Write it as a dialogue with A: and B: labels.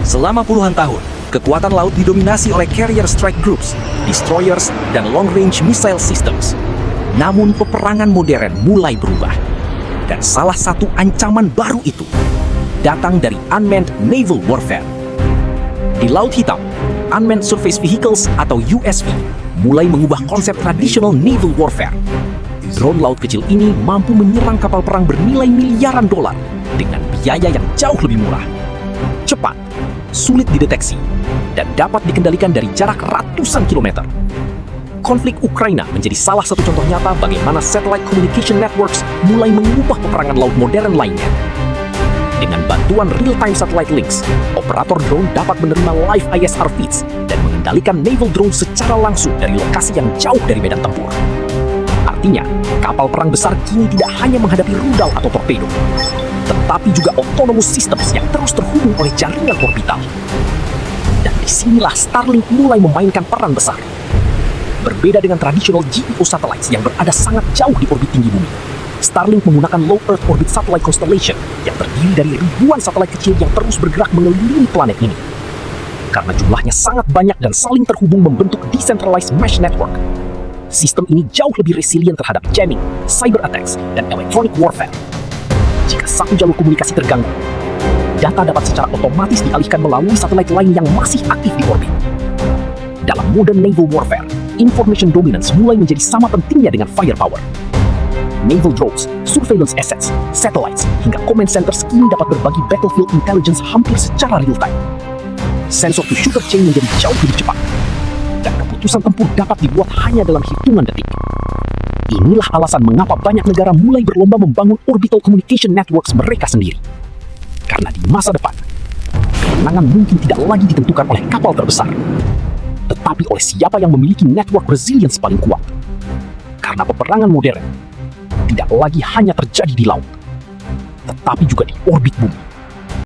A: Selama puluhan tahun, kekuatan laut didominasi oleh carrier strike groups, destroyers, dan long-range missile systems. Namun peperangan modern mulai berubah. Dan salah satu ancaman baru itu datang dari unmanned naval warfare. Di Laut Hitam, Unmanned Surface Vehicles atau USV mulai mengubah konsep tradisional naval warfare. Drone laut kecil ini mampu menyerang kapal perang bernilai miliaran dolar dengan biaya yang jauh lebih murah. Cepat, sulit dideteksi, dan dapat dikendalikan dari jarak ratusan kilometer. Konflik Ukraina menjadi salah satu contoh nyata bagaimana satellite communication networks mulai mengubah peperangan laut modern lainnya. Dengan bantuan real-time satellite links, operator drone dapat menerima live ISR feeds dan mengendalikan naval drone secara langsung dari lokasi yang jauh dari medan tempur. Artinya, kapal perang besar kini tidak hanya menghadapi rudal atau torpedo, tetapi juga autonomous systems yang terus terhubung oleh jaringan orbital. Dan disinilah Starlink mulai memainkan peran besar. Berbeda dengan tradisional GEO satellites yang berada sangat jauh di orbit tinggi bumi, Starlink menggunakan Low Earth Orbit Satellite Constellation yang terdiri dari ribuan satelit kecil yang terus bergerak mengelilingi planet ini. Karena jumlahnya sangat banyak dan saling terhubung membentuk decentralized mesh network, sistem ini jauh lebih resilient terhadap jamming, cyber attacks, dan electronic warfare. Jika satu jalur komunikasi terganggu, data dapat secara otomatis dialihkan melalui satelit lain yang masih aktif di orbit. Dalam modern naval warfare, information dominance mulai menjadi sama pentingnya dengan firepower. Naval drones, surveillance assets, satellites, hingga command centers kini dapat berbagi battlefield intelligence hampir secara real-time. Sensor-to-shooter chain menjadi jauh lebih cepat, dan keputusan tempur dapat dibuat hanya dalam hitungan detik. Inilah alasan mengapa banyak negara mulai berlomba membangun orbital communication networks mereka sendiri. Karena di masa depan, kemenangan mungkin tidak lagi ditentukan oleh kapal terbesar, tetapi oleh siapa yang memiliki network resilience paling kuat. Karena peperangan modern tidak lagi hanya terjadi di laut, tetapi juga di orbit bumi.